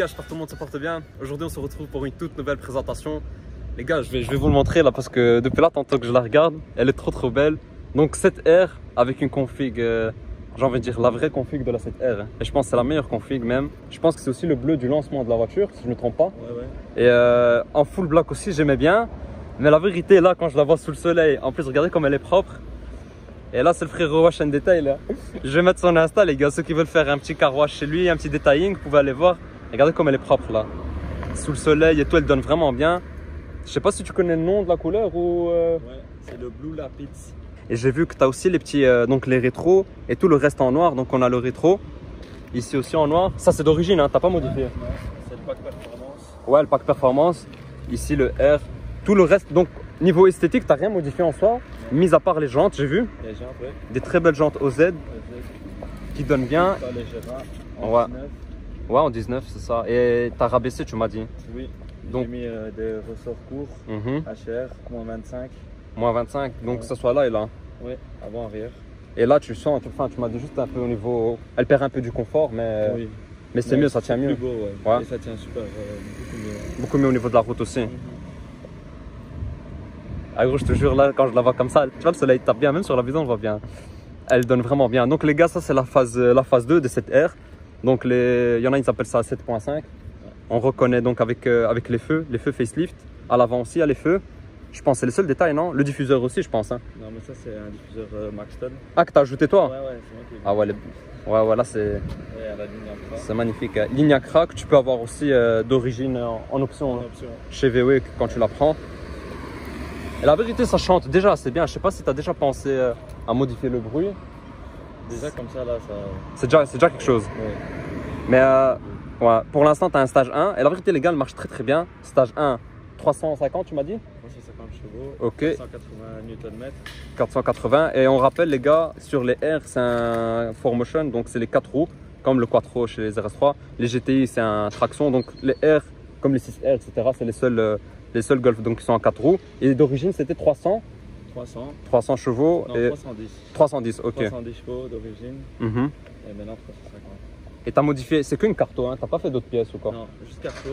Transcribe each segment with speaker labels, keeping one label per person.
Speaker 1: gars, j'espère que tout le monde se porte bien. Aujourd'hui on se retrouve pour une toute nouvelle présentation. Les gars, je vais vous le montrer là parce que depuis là tantôt que je la regarde, elle est trop belle. Donc cette R avec une config, j'ai envie de dire la vraie config de la 7R. Et je pense que c'est la meilleure config même. Je pense que c'est aussi le bleu du lancement de la voiture si je ne me trompe pas.
Speaker 2: Ouais.
Speaker 1: Et en full black aussi j'aimais bien. Mais la vérité là quand je la vois sous le soleil, en plus regardez comme elle est propre. Et là c'est le frérot Wash and Detail là. Je vais mettre son Insta les gars, ceux qui veulent faire un petit car wash chez lui, un petit detailing, vous pouvez aller voir. Regardez comme elle est propre là. Sous le soleil et tout, elle donne vraiment bien. Je sais pas si tu connais le nom de la couleur ou...
Speaker 2: Ouais, c'est le Blue Lapis.
Speaker 1: Et j'ai vu que tu as aussi les petits, donc les rétros et tout le reste en noir. Donc on a le rétro, ici aussi en noir. Ça c'est d'origine, hein, t'as pas modifié?
Speaker 2: Ouais, c'est le pack performance.
Speaker 1: Ouais, le pack performance. Ici le R. Tout le reste, donc niveau esthétique, t'as rien modifié en soi. Mis à part les jantes, j'ai vu.
Speaker 2: Les jantes, ouais.
Speaker 1: Des très belles jantes OZ qui donnent bien.
Speaker 2: Les Gérard,
Speaker 1: Ouais.
Speaker 2: 19.
Speaker 1: Ouais, en 19, c'est ça. Et t'as rabaissé, tu m'as dit.
Speaker 2: Oui.
Speaker 1: Donc-
Speaker 2: J'ai mis des ressorts courts, HR, moins 25.
Speaker 1: Moins 25, donc
Speaker 2: Ouais.
Speaker 1: que ce soit là et là.
Speaker 2: Oui, avant, arrière.
Speaker 1: Et là, tu sens, enfin, tu m'as dit juste un peu au niveau. Elle perd un peu du confort, mais,
Speaker 2: Oui.
Speaker 1: mais c'est mieux, ça tient mieux.
Speaker 2: Plus beau, ouais.
Speaker 1: Ouais.
Speaker 2: Et ça tient super, beaucoup mieux.
Speaker 1: Beaucoup mieux au niveau de la route aussi. Ah gros, je te jure, là, quand je la vois comme ça, tu vois, le soleil tape bien, même sur la vision, on le voit bien. Elle donne vraiment bien. Donc les gars, ça c'est la phase 2 de cette R. Donc il y en a, ils appellent ça 7.5. On reconnaît donc avec les feux facelift. À l'avant aussi, il y a les feux. Je pense que c'est le seul détail, non? Le diffuseur aussi, je pense. Hein.
Speaker 2: Non, mais ça, c'est un diffuseur Maxton.
Speaker 1: Ah, que t'as ajouté toi?
Speaker 2: Ouais, c'est moi qui l'ai
Speaker 1: Ah ouais, ouais, là c'est
Speaker 2: Ouais, à la ligne après.
Speaker 1: magnifique. Ligne à crack, tu peux avoir aussi d'origine en option
Speaker 2: En
Speaker 1: hein,
Speaker 2: option.
Speaker 1: chez VW quand tu la prends. Et la vérité, ça chante déjà, c'est bien. Je sais pas si tu as déjà pensé à modifier le bruit.
Speaker 2: Déjà, comme ça, là, ça.
Speaker 1: C'est déjà quelque chose.
Speaker 2: Ouais.
Speaker 1: Mais ouais, pour l'instant, tu as un stage 1. Et la vérité, les gars, elle marche très bien. Stage 1, 350, tu m'as dit?
Speaker 2: 350 chevaux.
Speaker 1: Ok.
Speaker 2: 180 Nm.
Speaker 1: 480. Et on rappelle, les gars, sur les R, c'est un 4Motion, donc c'est les 4 roues, comme le Quattro chez les RS3. Les GTI, c'est un traction. Donc les R, comme les 6R, etc., c'est les seuls Golf donc, qui sont en 4 roues. Et d'origine, c'était 300 chevaux.
Speaker 2: Non,
Speaker 1: Et
Speaker 2: 310.
Speaker 1: 310, ok.
Speaker 2: 310 chevaux d'origine.
Speaker 1: Mhm.
Speaker 2: Et maintenant 350.
Speaker 1: Et tu as modifié, c'est qu'une carto, hein? T'as pas fait d'autres pièces ou quoi?
Speaker 2: Non, juste carto.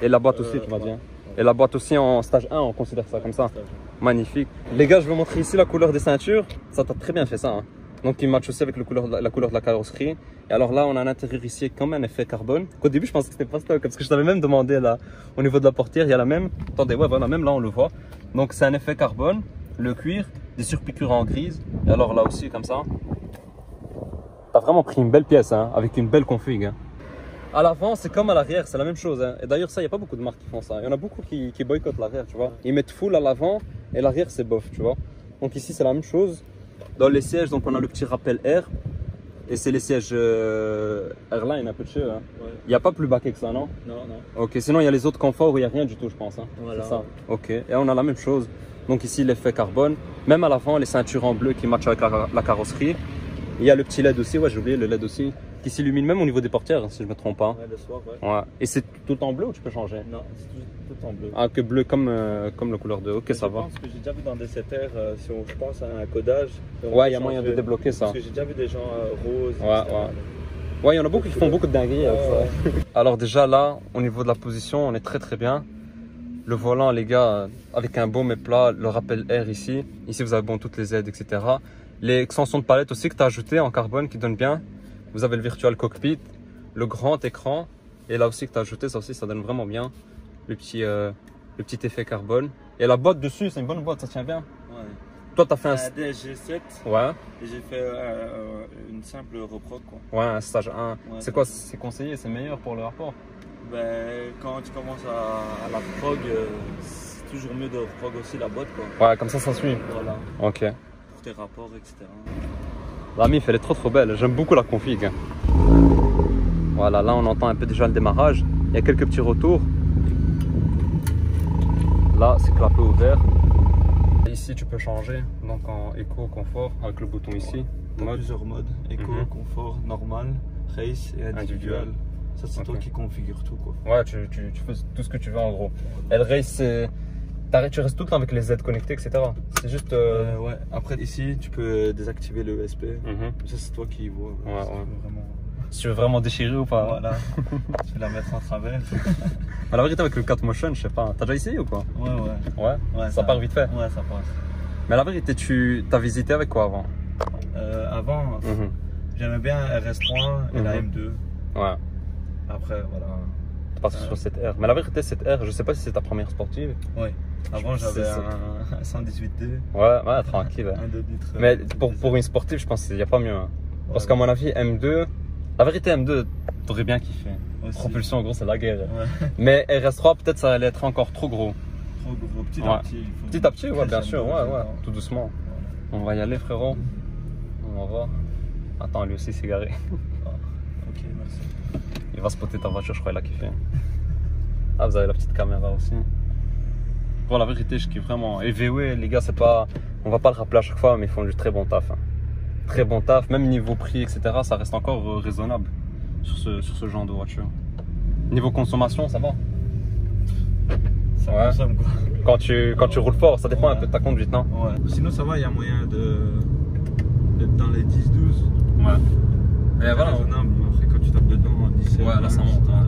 Speaker 1: Et la boîte aussi, tu m'as dit. Hein. Et la boîte aussi en stage 1, on considère ça comme ça.
Speaker 2: Stage.
Speaker 1: Magnifique. Les gars, je vais montrer ici la couleur des ceintures. Ça t'a très bien fait ça. Hein. Donc il match aussi avec la couleur de la carrosserie. Et alors là, on a un intérieur ici comme un effet carbone. Au début, je pensais que c'était pas stock parce que je t'avais même demandé là, au niveau de la portière, il y a la même. Attendez, ouais, voilà, même là, on le voit. Donc c'est un effet carbone, le cuir, des surpiqûres en grise. Et alors là aussi, comme ça. T'as vraiment pris une belle pièce, hein, avec une belle config. Hein. À l'avant, c'est comme à l'arrière, c'est la même chose. Hein. Et d'ailleurs, ça, il n'y a pas beaucoup de marques qui font ça. Il y en a beaucoup qui boycottent l'arrière, tu vois. Ils mettent full à l'avant et l'arrière, c'est bof, tu vois. Donc ici, c'est la même chose. Dans les sièges, donc on a le petit rappel air. Et c'est les sièges Airline, un peu de chez eux. Hein.
Speaker 2: Ouais.
Speaker 1: Il n'y a pas plus baquet que ça, non?
Speaker 2: Non.
Speaker 1: Ok, sinon il y a les autres conforts où il n'y a rien du tout, je pense. Hein.
Speaker 2: Voilà.
Speaker 1: C'est ça. Ok, et on a la même chose. Donc ici, l'effet carbone. Même à l'avant, les ceintures en bleu qui matchent avec la carrosserie. Il y a le petit LED aussi, ouais, j'ai oublié le LED aussi, qui s'illumine même au niveau des portières, si je ne me trompe pas.
Speaker 2: Ouais, le soir, ouais.
Speaker 1: Ouais. Et c'est tout en bleu ou tu peux changer?
Speaker 2: Non, c'est tout en bleu.
Speaker 1: Ah, que bleu comme la couleur de. Ok, ça
Speaker 2: Je
Speaker 1: va.
Speaker 2: pense que j'ai déjà vu dans des 7R, si je pense à un codage.
Speaker 1: Ouais, il y a moyen de débloquer ça.
Speaker 2: Parce que j'ai déjà vu des gens roses.
Speaker 1: Ouais. Ouais, il y en a beaucoup qui font beaucoup de dingueries avec ça. Alors déjà là, au niveau de la position, on est très bien. Le volant, les gars, avec un baume et plat, le rappel air ici. Ici, vous avez bon toutes les aides, etc. Les extensions de palette aussi que tu as ajoutées en carbone qui donnent bien. Vous avez le virtual cockpit, le grand écran. Et là aussi que tu as ajouté, ça aussi, ça donne vraiment bien. Le petit effet carbone. Et la boîte dessus, c'est une bonne boîte, ça tient bien.
Speaker 2: Ouais.
Speaker 1: Toi, tu as fait un...
Speaker 2: DSG7
Speaker 1: Ouais.
Speaker 2: et j'ai fait une simple reproc, quoi.
Speaker 1: Ouais, un stage 1.
Speaker 2: Ouais,
Speaker 1: c'est quoi? C'est conseillé, c'est meilleur pour le rapport?
Speaker 2: Ben, quand tu commences à la prog, c'est toujours mieux de reprog aussi la boîte, quoi.
Speaker 1: Ouais, comme ça suit.
Speaker 2: Voilà,
Speaker 1: Ok.
Speaker 2: pour tes rapports, etc.
Speaker 1: La MIF, elle est trop belle. J'aime beaucoup la config. Voilà, là, on entend un peu déjà le démarrage. Il y a quelques petits retours. Là, c'est clapet ouvert. Ici, tu peux changer. Donc en éco, confort, avec le bouton ici.
Speaker 2: T'as plusieurs modes, éco, confort, normal, race et individual. Ça, c'est toi qui configure tout, quoi.
Speaker 1: Ouais, tu fais tout ce que tu veux en gros. Et le race, c'est... Tu restes tout le temps avec les aides connectées, etc. C'est juste...
Speaker 2: Ouais, après ici, tu peux désactiver le ESP. Ça, c'est toi qui vois.
Speaker 1: Ouais.
Speaker 2: Vraiment...
Speaker 1: Si tu veux vraiment déchirer ou pas.
Speaker 2: Voilà. Je vais la mettre en travers.
Speaker 1: À la vérité, avec le 4 motion, je sais pas. T'as déjà essayé ou quoi?
Speaker 2: Ouais.
Speaker 1: Ouais, ça part vite fait.
Speaker 2: Ouais, ça passe.
Speaker 1: Mais à la vérité, tu t'as visité avec quoi avant?
Speaker 2: Avant, j'aimais bien RS3 et la M2.
Speaker 1: Ouais.
Speaker 2: Après, voilà.
Speaker 1: T'es passé sur cette R. Mais la vérité, cette R, je sais pas si c'est ta première sportive.
Speaker 2: Ouais. Avant, j'avais un 118D.
Speaker 1: Ouais, tranquille.
Speaker 2: Un 2 litres.
Speaker 1: Mais pour une sportive, je pense qu'il n'y a pas mieux. Hein. Parce qu'à mon avis, M2, la vérité, M2, t'aurais bien kiffé.
Speaker 2: Aussi.
Speaker 1: Propulsion, en gros, c'est la guerre.
Speaker 2: Ouais.
Speaker 1: Mais RS3, peut-être ça allait être encore trop gros.
Speaker 2: Trop gros, petit à petit.
Speaker 1: Petit à petit, ouais, bien sûr, ouais. Tout doucement. On va y aller, frérot. On va. Attends, lui aussi, c'est garé.
Speaker 2: Ok, merci.
Speaker 1: Il va spotter ta voiture, je crois qu'il a kiffé. Ah, vous avez la petite caméra aussi. Pour la vérité, je kiffe vraiment. Et VW, les gars, c'est pas. On va pas le rappeler à chaque fois, mais ils font du très bon taf. Hein. Très bon taf, même niveau prix, etc., ça reste encore raisonnable sur ce genre de voiture. Niveau consommation, ça va.
Speaker 2: Ça consomme quoi.
Speaker 1: Quand tu roules fort, ça dépend un peu de ta conduite, non?
Speaker 2: Ouais. Sinon, ça va, il y a moyen d'être dans les 10-12.
Speaker 1: Ouais. Et voilà.
Speaker 2: Raisonnable. Après, quand tu tapes dedans, 17.
Speaker 1: Ouais, là ça monte. Hein.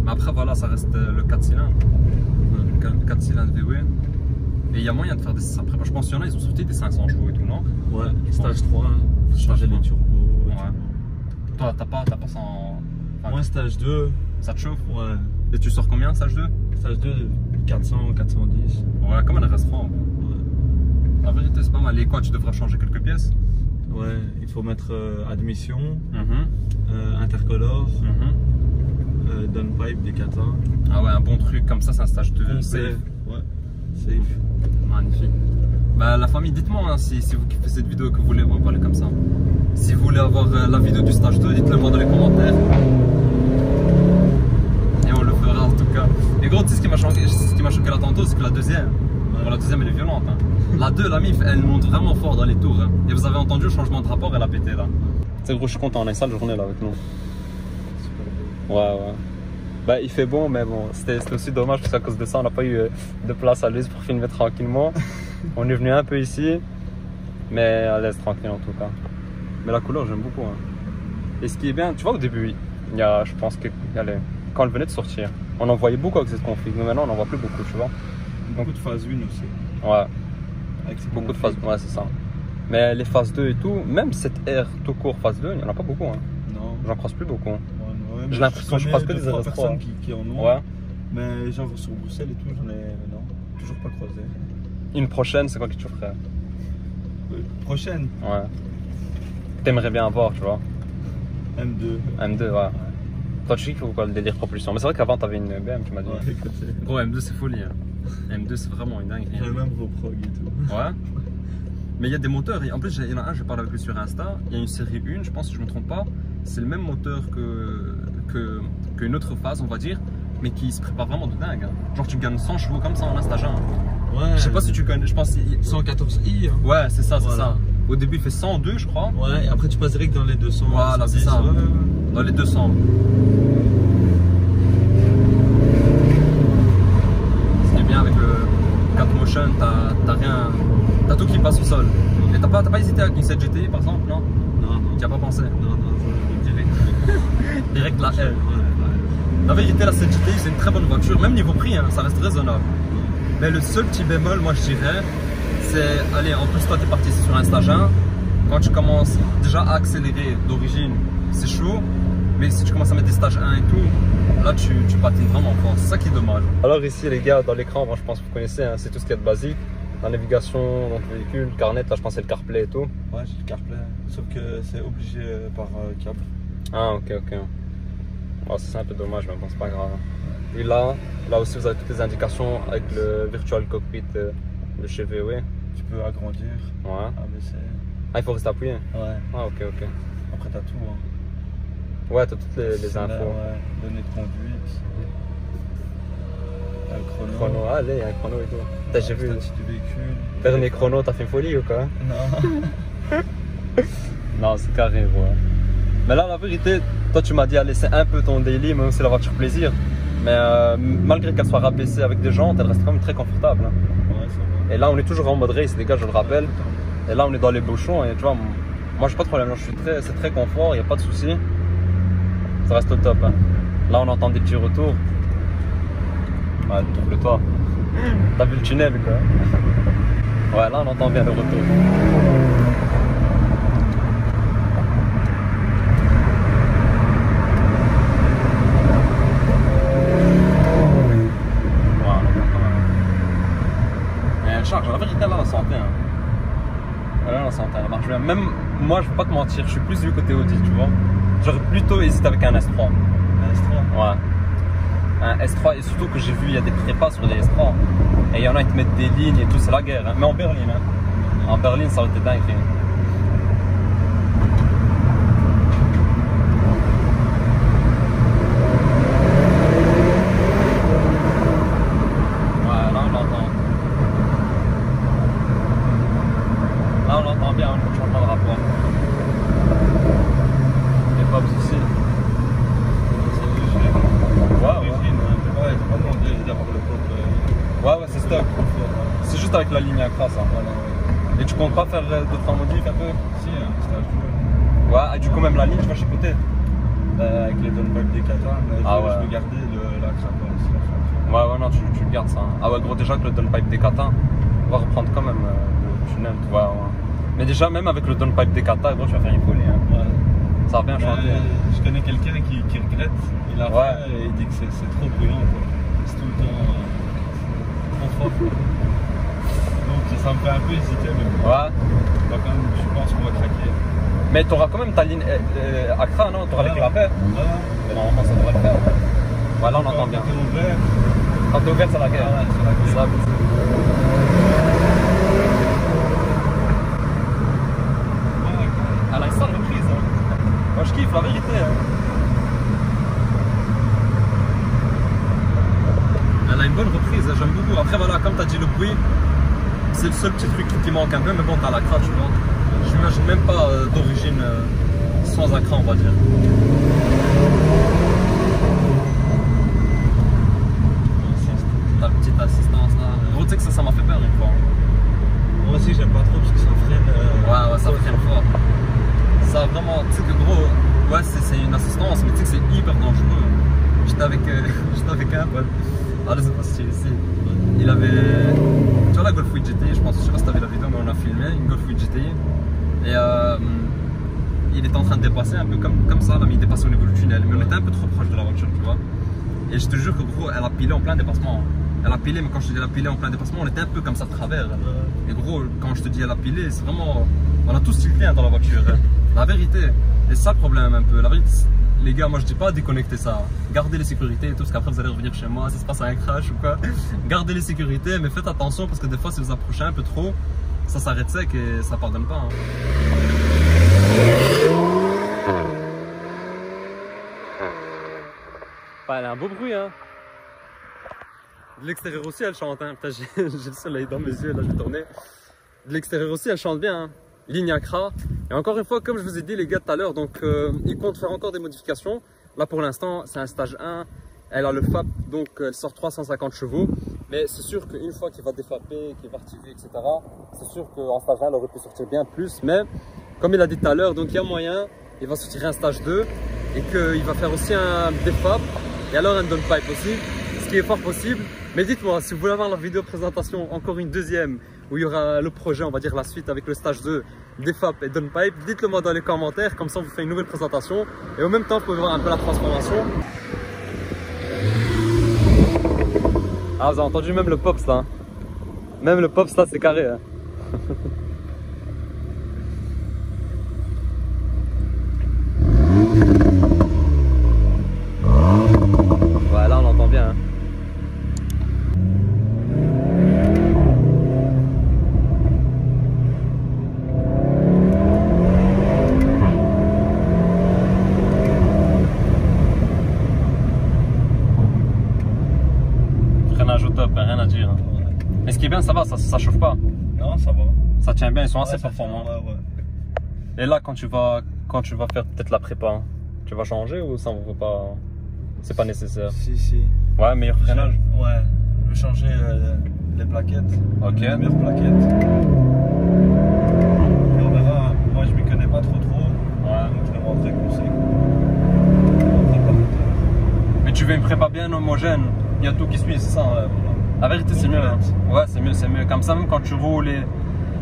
Speaker 1: Mais après, voilà, ça reste le 4 cylindres. Le 4 cylindres VW. Et il y a moyen de faire des. Après, je pense qu'il y en a, ils ont sorti des 500 chevaux et tout, non?
Speaker 2: Ouais, stage 3, faut changer les turbos.
Speaker 1: Ouais. Toi, t'as pas ça en. Enfin,
Speaker 2: moi, stage 2.
Speaker 1: Ça te chauffe?
Speaker 2: Ouais.
Speaker 1: Et tu sors combien, stage 2?
Speaker 2: Stage 2, 400, 410.
Speaker 1: Ouais, comme un RS3.
Speaker 2: Ouais.
Speaker 1: La vérité, c'est pas mal. Et quoi, tu devras changer quelques pièces?
Speaker 2: Ouais, il faut mettre admission, intercolore, downpipe, Decathlon.
Speaker 1: Ah ouais, un bon truc comme ça, c'est un stage 2 safe.
Speaker 2: Ouais, safe.
Speaker 1: Magnifique. Bah, la famille, dites-moi hein, si vous kiffez cette vidéo, que vous voulez en parler comme ça. Si vous voulez avoir la vidéo du stage 2, dites-le moi dans les commentaires. Et on le fera en tout cas. Et gros, tu sais ce qui m'a choqué là tantôt, c'est que la deuxième, bon, la deuxième elle est violente. Hein. La 2, la MIF, elle monte vraiment fort dans les tours. Hein. Et vous avez entendu le changement de rapport, elle a pété là. C'est gros, je suis content, on a une sale journée là avec nous. Ouais. Bah, il fait bon, mais bon, c'était aussi dommage parce qu'à cause de ça, on n'a pas eu de place à l'aise pour filmer tranquillement. On est venu un peu ici, mais à l'aise tranquille en tout cas. Mais la couleur, j'aime beaucoup. Hein. Et ce qui est bien, tu vois, au début, il y a, je pense que quand elle venait de sortir, on en voyait beaucoup avec cette config, mais maintenant on n'en voit plus beaucoup, tu vois.
Speaker 2: Beaucoup de phase 1 aussi.
Speaker 1: Ouais.
Speaker 2: Avec
Speaker 1: beaucoup de phase 1, ouais, c'est ça. Mais les phases 2 et tout, même cette R tout court phase 2, il n'y en a pas beaucoup. Hein.
Speaker 2: Non.
Speaker 1: J'en croise plus beaucoup. Hein.
Speaker 2: Ouais,
Speaker 1: j'ai l'impression que je croise que des
Speaker 2: RS3
Speaker 1: RS3.
Speaker 2: personnes qui en ont.
Speaker 1: Ouais.
Speaker 2: Mais genre sur Bruxelles et tout, j'en ai toujours pas croisé.
Speaker 1: Une prochaine, c'est quoi que tu ferais?
Speaker 2: Prochaine?
Speaker 1: Ouais. T'aimerais bien avoir, tu vois.
Speaker 2: M2.
Speaker 1: M2, ouais. Toi, tu kiffes ou quoi le délire propulsion? Mais c'est vrai qu'avant, t'avais une BM, tu m'as dit.
Speaker 2: Ouais,
Speaker 1: gros, M2, c'est folie. Hein. M2, c'est vraiment une dinguerie.
Speaker 2: J'ai même vos prog et tout.
Speaker 1: Ouais. Mais il y a des moteurs. En plus, il y en a un, je parle avec lui sur Insta. Il y a une série 1, je pense, si je me trompe pas. C'est le même moteur qu'une autre phase, on va dire, mais qui se prépare vraiment de dingue. Hein. Genre, tu gagnes 100 chevaux comme ça en un stage 1.
Speaker 2: Ouais.
Speaker 1: Je sais pas si tu connais, je pense.
Speaker 2: 114i. Hein.
Speaker 1: Ouais, c'est ça,
Speaker 2: voilà.
Speaker 1: c'est ça. Au début, il fait 102, je crois.
Speaker 2: Ouais, et après, tu passes direct dans les 200.
Speaker 1: Voilà, c'est ça.
Speaker 2: Ouais.
Speaker 1: Dans les 200. Ce qui est bien avec le 4 Motion, t'as rien. T'as tout qui passe au sol. Et t'as pas hésité avec une 7 GTI par exemple, non?
Speaker 2: Non.
Speaker 1: Tu as pas pensé?
Speaker 2: Non, direct.
Speaker 1: Direct la L.
Speaker 2: Ouais.
Speaker 1: La vérité, la 7 GTI, c'est une très bonne voiture, même niveau prix, hein, ça reste raisonnable. Mais le seul petit bémol, moi je dirais, c'est, allez, en plus toi t'es parti sur un stage 1, quand tu commences déjà à accélérer d'origine, c'est chaud, mais si tu commences à mettre des stages 1 et tout, là tu patines vraiment fort, c'est ça qui est dommage. Alors ici les gars, dans l'écran, moi je pense que vous connaissez, hein, c'est tout ce qu'il y a de basique. La navigation dans le véhicule, carnet, là je pense c'est le CarPlay et tout.
Speaker 2: Ouais, j'ai le CarPlay, sauf que c'est obligé par câble.
Speaker 1: Ah ok. Oh, c'est un peu dommage, mais bon, c'est pas grave. Et là aussi vous avez toutes les indications avec le Virtual Cockpit de chez VW.
Speaker 2: Tu peux agrandir,
Speaker 1: Ouais.
Speaker 2: abaisser.
Speaker 1: Ah, il faut rester appuyé.
Speaker 2: Ouais.
Speaker 1: Ah ok.
Speaker 2: Après t'as tout. Hein.
Speaker 1: Ouais, t'as toutes les infos.
Speaker 2: Ouais, données de conduite. Un
Speaker 1: Chrono, allez, il y a un chrono et tout. J'ai vu.
Speaker 2: Statut du véhicule.
Speaker 1: Dernier chrono, t'as fait folie ou quoi?
Speaker 2: Non.
Speaker 1: Non, c'est carré, ouais. Mais là, la vérité, toi tu m'as dit, allez, c'est un peu ton daily, même si c'est la voiture plaisir. Mais malgré qu'elle soit rabaissée avec des jantes, elle reste quand même très confortable. Hein.
Speaker 2: Ouais, ça va.
Speaker 1: Et là, on est toujours en mode race, les gars, je le rappelle. Et là, on est dans les bouchons et tu vois, moi j'ai pas de problème, c'est très confort, il n'y a pas de souci. Ça reste au top. Hein. Là, on entend des petits retours. Ouais, le toit. T'as vu le tunnel, quoi. Ouais, là, on entend bien le retour. Charge, la vérité, là, on sentait. Hein. Là, on sentait, elle marche bien. Même moi, je vais pas te mentir, je suis plus du côté Audi, tu vois. J'aurais plutôt hésité avec un S3.
Speaker 2: Un S3?
Speaker 1: Ouais. Un S3, et surtout que j'ai vu, il y a des prépas sur les S3. Et il y en a qui te mettent des lignes et tout, c'est la guerre. Hein. Mais en berline, hein. En berline, ça aurait été dingue. Avec la ligne Accra, ça. Voilà, ouais. Et tu comptes pas faire d'autres modifs un peu?
Speaker 2: Si, un stage.
Speaker 1: Ouais, et du coup, même la ligne, tu vas chipoter
Speaker 2: avec les downpipes des Kata,
Speaker 1: ah ouais.
Speaker 2: Je vais garder la Accra aussi.
Speaker 1: Ouais, non, tu le gardes ça. Ah ouais, gros, déjà que le downpipe des Kata, on va reprendre quand même le tunnel, tu vois. Ouais. Mais déjà, même avec le downpipe des Kata, gros, tu vas faire une folie. Hein. Ouais. Ça va bien chanter.
Speaker 2: Je connais quelqu'un qui regrette, il a fait et il dit que c'est trop bruyant, quoi. C'est tout le temps trop fort. Donc ça me fait un peu hésiter, mais
Speaker 1: ouais.
Speaker 2: Donc, quand même, je pense qu'on va craquer.
Speaker 1: Mais tu auras quand même ta ligne Accra, non? Tu auras les clapets. Mais normalement, ça devrait le faire. Ouais, là, on entend bien. Quand t'es ouvert, c'est la guerre.
Speaker 2: Ouais, c'est la guerre.
Speaker 1: Elle a une sale reprise. Hein. Moi, je kiffe, la vérité. Hein. Elle a une bonne reprise, j'aime beaucoup. Après, voilà, comme tu as dit, le bruit, c'est le seul petit truc qui manque un peu, mais bon, t'as l'Accra, tu vois. Je m'imagine même pas d'origine sans Accra, on va dire. Ta petite assistance là. Gros, tu sais que ça m'a fait peur une fois.
Speaker 2: Moi aussi, j'aime pas trop parce que ça freine.
Speaker 1: Ouais, ça freine fort. Ça vraiment, tu sais que gros, ouais, c'est une assistance, mais tu sais que c'est hyper dangereux. J'étais avec un pote. Ah là, c'est pas stylé ici. Il avait. Tu vois la Golf 8 GTI, je sais pas si t'avais la vidéo, mais on a filmé une Golf 8 GTI. Et il était en train de dépasser un peu comme ça, là, mais il dépassait au niveau du tunnel. Mais on était un peu trop proche de la voiture, tu vois. Et je te jure que gros, elle a pilé en plein dépassement. Elle a pilé, mais quand je te dis elle a pilé en plein dépassement, on était un peu comme ça de travers. Et gros, quand je te dis elle a pilé, c'est vraiment. On a tous tilté dans la voiture. Hein. La vérité. Et c'est ça le problème un peu. La vérité, les gars, moi je dis pas déconnecter ça. Gardez les sécurités et tout, parce qu'après vous allez revenir chez moi, si se passe un crash ou quoi. Gardez les sécurités, mais faites attention parce que des fois si vous approchez un peu trop, ça s'arrête sec et ça pardonne pas. Hein. Elle a un beau bruit, hein. De l'extérieur aussi, elle chante. Hein. J'ai le soleil dans mes yeux, là je vais tourner. De l'extérieur aussi, elle chante bien. Hein. Ligne Accra. Et encore une fois, comme je vous ai dit les gars tout à l'heure, donc ils comptent faire encore des modifications. Là pour l'instant, c'est un stage 1. Elle a le FAP, donc elle sort 350 chevaux. Mais c'est sûr qu'une fois qu'il va défaper, qu'il va retirer, etc., c'est sûr qu'en stage 1, elle aurait pu sortir bien plus. Mais comme il a dit tout à l'heure, donc il y a moyen, il va sortir un stage 2 et qu'il va faire aussi un défap et alors un downpipe aussi, ce qui est fort possible. Mais dites-moi, si vous voulez avoir la vidéo présentation, encore une deuxième, où il y aura le projet, on va dire la suite avec le stage 2, défap et downpipe, dites-le moi dans les commentaires, comme ça on vous fait une nouvelle présentation. Et en même temps, vous pouvez voir un peu la transformation. Ah, vous avez entendu même le pops là. Même le pops là, c'est carré. Hein. Ouais, là on entend bien. Hein. Freinage au top, hein, rien à dire. Hein. Mais ce qui est bien, ça va, ça chauffe pas.
Speaker 2: Non, ça va.
Speaker 1: Ça tient bien, ils sont assez performants.
Speaker 2: Ouais.
Speaker 1: Et là, quand tu vas faire peut-être la prépa, hein, tu vas changer ou ça on veut pas. C'est pas nécessaire.
Speaker 2: Si.
Speaker 1: Ouais, meilleur freinage.
Speaker 2: Ouais, je vais changer les plaquettes.
Speaker 1: Ok.
Speaker 2: Les meilleures plaquettes. Et on verra. Moi, je m'y connais pas trop.
Speaker 1: Ouais.
Speaker 2: Donc je vais rentrer comme c'est.
Speaker 1: veux une prépa bien homogène, il y a tout qui suit, c'est ça. La vérité, c'est mieux. Hein. Ouais, c'est mieux. Comme ça, même quand tu roules,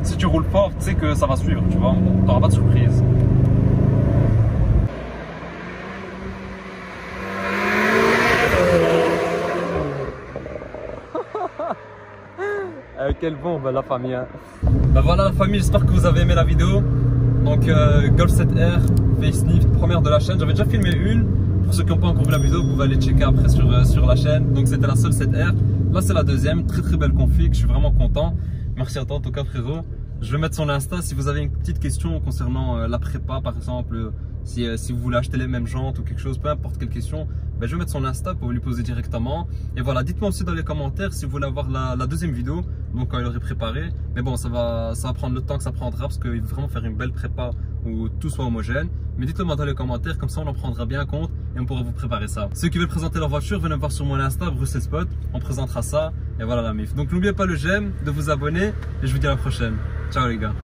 Speaker 1: si tu roules fort, tu sais que ça va suivre, tu vois. Tu n'auras pas de surprise. Quelle bombe la famille. Hein. Ben voilà la famille, j'espère que vous avez aimé la vidéo. Donc Golf 7R, facelift, première de la chaîne. J'avais déjà filmé une. Pour ceux qui n'ont pas encore vu la vidéo, vous pouvez aller checker après sur la chaîne. Donc c'était la seule 7R. Là c'est la deuxième, très belle config, je suis vraiment content. Merci à toi en tout cas frérot. Je vais mettre son Insta si vous avez une petite question concernant la prépa par exemple. Si vous voulez acheter les mêmes jantes ou quelque chose, peu importe quelle question, ben je vais mettre son Insta pour lui poser directement. Et voilà, dites-moi aussi dans les commentaires si vous voulez avoir la deuxième vidéo, donc quand il aurait préparé. Mais bon, ça va prendre le temps que ça prendra parce qu'il veut vraiment faire une belle prépa où tout soit homogène. Mais dites-le moi dans les commentaires, comme ça on en prendra bien compte et on pourra vous préparer ça. Ceux qui veulent présenter leur voiture, venez me voir sur mon Insta, Bruxelles Spot, on présentera ça. Et voilà la mif. Donc n'oubliez pas le j'aime, de vous abonner et je vous dis à la prochaine. Ciao les gars.